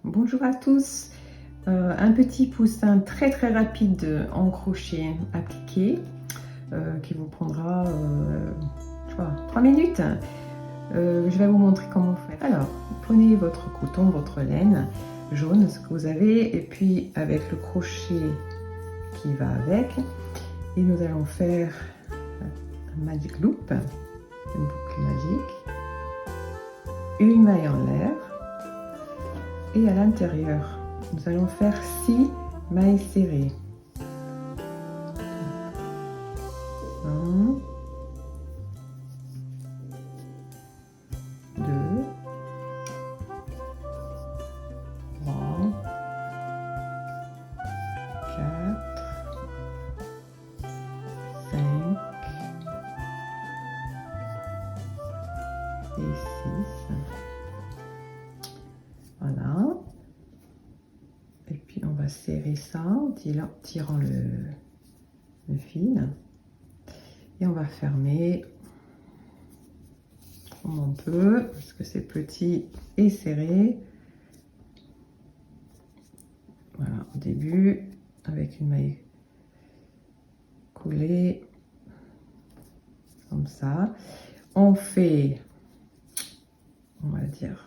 Bonjour à tous. Un petit poussin très rapide en crochet appliqué qui vous prendra 3 minutes. Je vais vous montrer comment faire. Alors, prenez votre coton, votre laine jaune, ce que vous avez, et puis avec le crochet qui va avec, et nous allons faire un magic loop, une boucle magique, une maille en l'air, et à l'intérieur nous allons faire 6 mailles serrées. 1, 2, 3, 4, 5 et 6. Voilà. Et puis on va serrer ça en tirant le fil. Et on va fermer comme on peut, parce que c'est petit et serré. Voilà, au début, avec une maille coulée, comme ça. On fait, on va dire,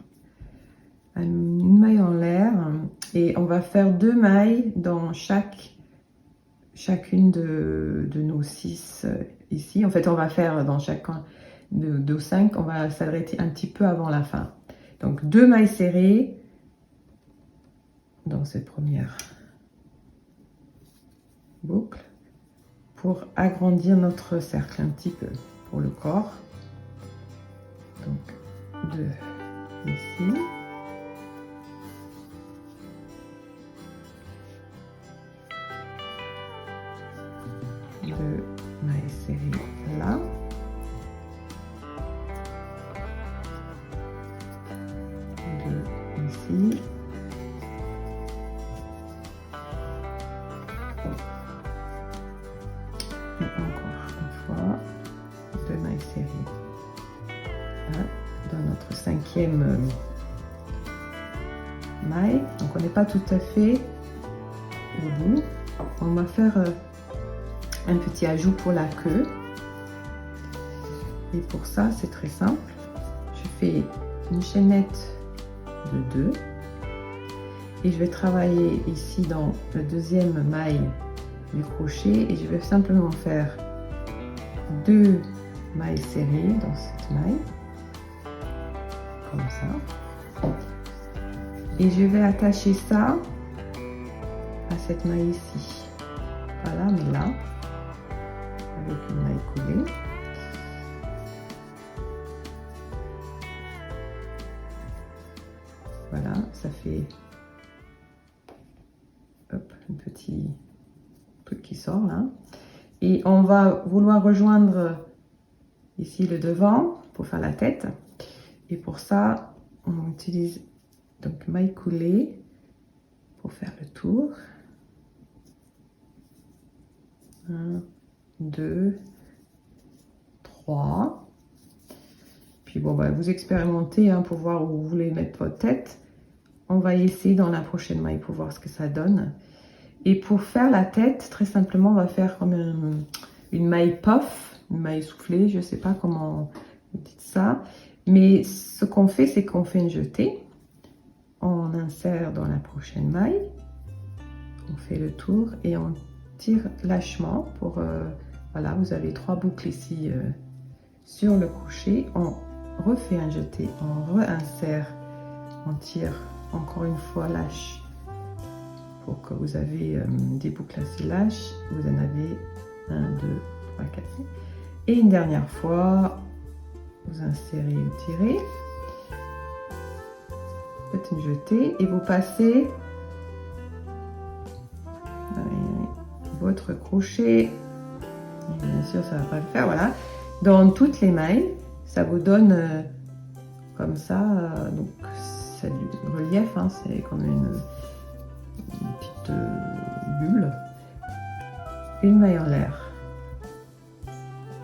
une maille en l'air, et on va faire 2 mailles dans chacune de nos 6 ici. En fait, on va faire dans chacun de 5, on va s'arrêter un petit peu avant la fin. Donc 2 mailles serrées dans cette première boucle pour agrandir notre cercle un petit peu pour le corps. Donc 2 ici. Deux mailles serrées là. Deux ici. Et encore une fois, 2 mailles serrées là, dans notre 5e maille. Donc on n'est pas tout à fait au bout. On va faire un petit ajout pour la queue, et pour ça c'est très simple. Je fais une chaînette de 2 et je vais travailler ici dans le 2e maille du crochet, et je vais simplement faire 2 mailles serrées dans cette maille comme ça, et je vais attacher ça à cette maille ici, voilà, mais là avec une maille coulée. Voilà, ça fait un petit truc qui sort là. Et on va vouloir rejoindre ici le devant pour faire la tête. Et pour ça, on utilise donc maille coulée pour faire le tour. 1, 2, 3. Puis bon, bah, vous expérimentez pour voir où vous voulez mettre votre tête. On va essayer dans la prochaine maille pour voir ce que ça donne. Et pour faire la tête, très simplement, on va faire comme une maille puff, une maille soufflée, je ne sais pas comment vous dites ça. Mais ce qu'on fait, c'est qu'on fait une jetée. On insère dans la prochaine maille. On fait le tour et on tire lâchement pour... voilà, vous avez 3 boucles ici sur le crochet. On refait un jeté, on réinsère, on tire encore une fois lâche pour que vous avez des boucles assez lâches. Vous en avez 1, 2, 3, 4, 5. Et une dernière fois, vous insérez ou tirez. Faites une jetée et vous passez votre crochet. Bien sûr, ça ne va pas le faire, voilà. Dans toutes les mailles, ça vous donne comme ça, donc c'est du relief, c'est comme une petite bulle. Une maille en l'air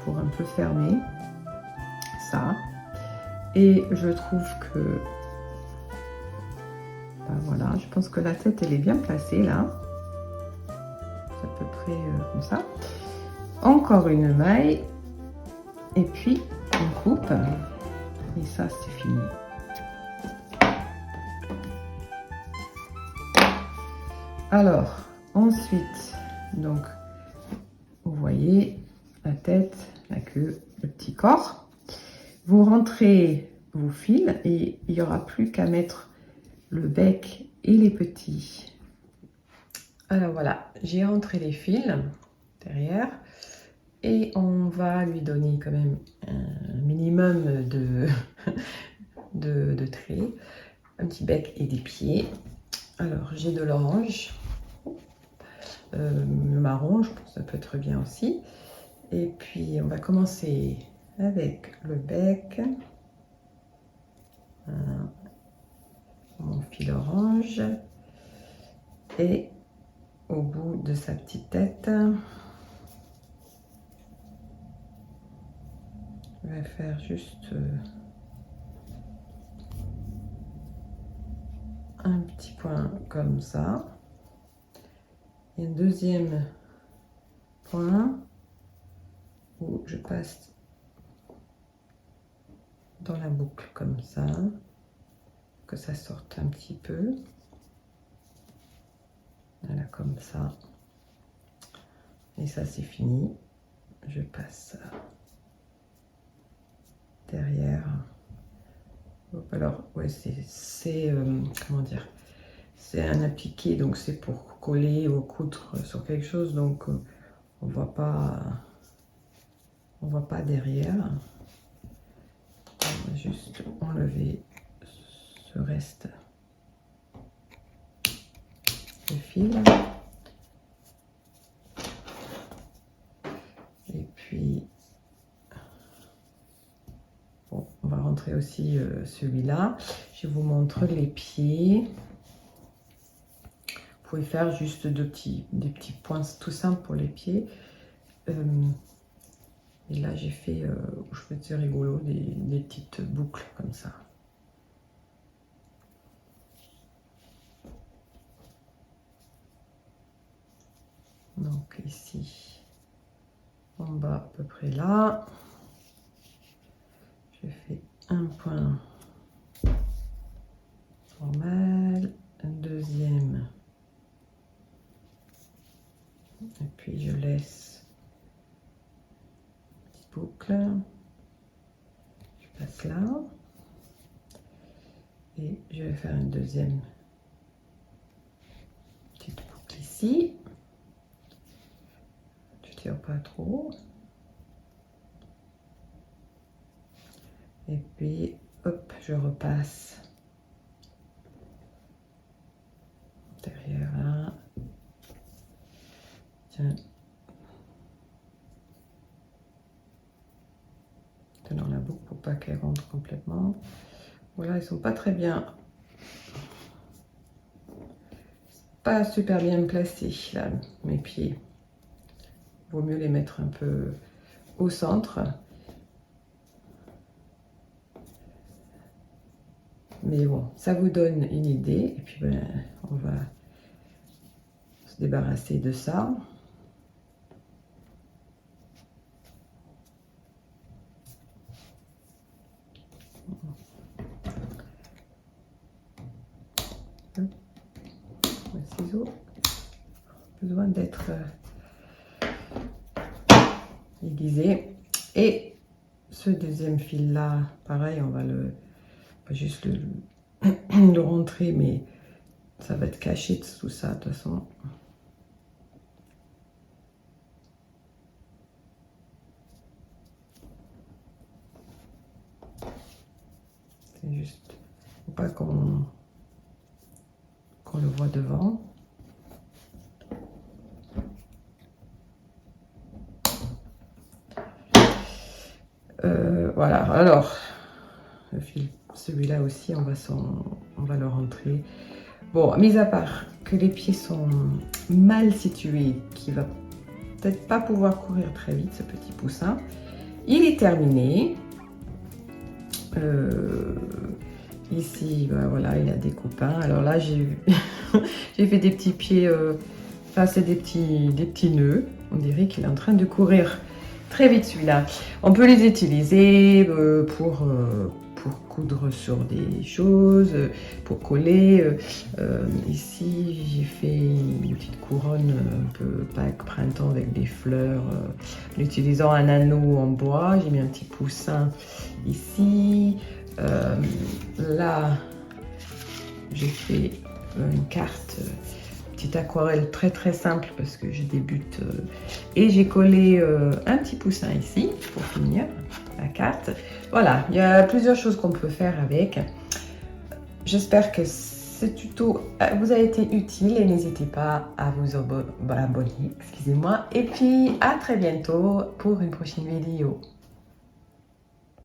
pour un peu fermer ça. Et je trouve que Ben voilà, je pense que la tête elle est bien placée là. C'est à peu près comme ça. Encore une maille. Et puis on coupe. Et ça c'est fini. Alors, ensuite, donc, vous voyez la tête, la queue, le petit corps. Vous rentrez vos fils et il n'y aura plus qu'à mettre le bec et les petits. Alors voilà, j'ai rentré les fils derrière et on va lui donner quand même un minimum de traits, un petit bec et des pieds. Alors j'ai de l'orange, le marron, je pense que ça peut être bien aussi. Et puis on va commencer avec le bec. Mon fil orange et au bout de sa petite tête, je vais faire juste un petit point comme ça et un deuxième point où je passe dans la boucle comme ça, que ça sorte un petit peu. Voilà, comme ça. Et ça, c'est fini. Je passe derrière. Hop, alors, ouais, c'est comment dire? C'est un appliqué, donc c'est pour coller ou coudre sur quelque chose, donc on voit pas derrière. On va juste enlever ce reste de fil. Et puis, bon, on va rentrer aussi celui-là. Je vous montre les pieds. Vous pouvez faire juste des petits points tout simples pour les pieds. Et là, j'ai fait, je trouve c'est rigolo, des petites boucles comme ça. Donc ici, en bas à peu près là, je fais un point normal, un deuxième, et puis je laisse une petite boucle, je passe là, et je vais faire une deuxième petite boucle ici. Pas trop, et puis hop, je repasse derrière là. Tiens, dans la boucle pour pas qu'elle rentre complètement. Voilà, ils sont pas très bien, pas super bien placés là, mes pieds. Vaut mieux les mettre un peu au centre. Mais bon, ça vous donne une idée. Et puis, ben, on va se débarrasser de ça. Le ciseau, besoin d'être aiguisé. Et ce deuxième fil là, pareil, on va juste le rentrer, mais ça va être caché de tout ça de toute façon. C'est juste faut pas qu'on le voit devant. Voilà, alors le fil, celui-là aussi, on va le rentrer. Bon, mis à part que les pieds sont mal situés, qui va peut-être pas pouvoir courir très vite, ce petit poussin, il est terminé. Ici, ben voilà, il a des copains. Alors là, j'ai j'ai fait des petits pieds, enfin c'est des petits nœuds. On dirait qu'il est en train de courir très vite celui-là. On peut les utiliser pour coudre sur des choses, pour coller. Ici, j'ai fait une petite couronne un peu Pâques printemps avec des fleurs, en utilisant un anneau en bois. J'ai mis un petit poussin ici. Là, j'ai fait une carte, petite aquarelle très simple parce que je débute. Et j'ai collé un petit poussin ici pour finir la carte. Voilà, il y a plusieurs choses qu'on peut faire avec. J'espère que ce tuto vous a été utile et n'hésitez pas à vous abonner, excusez-moi. Et puis à très bientôt pour une prochaine vidéo.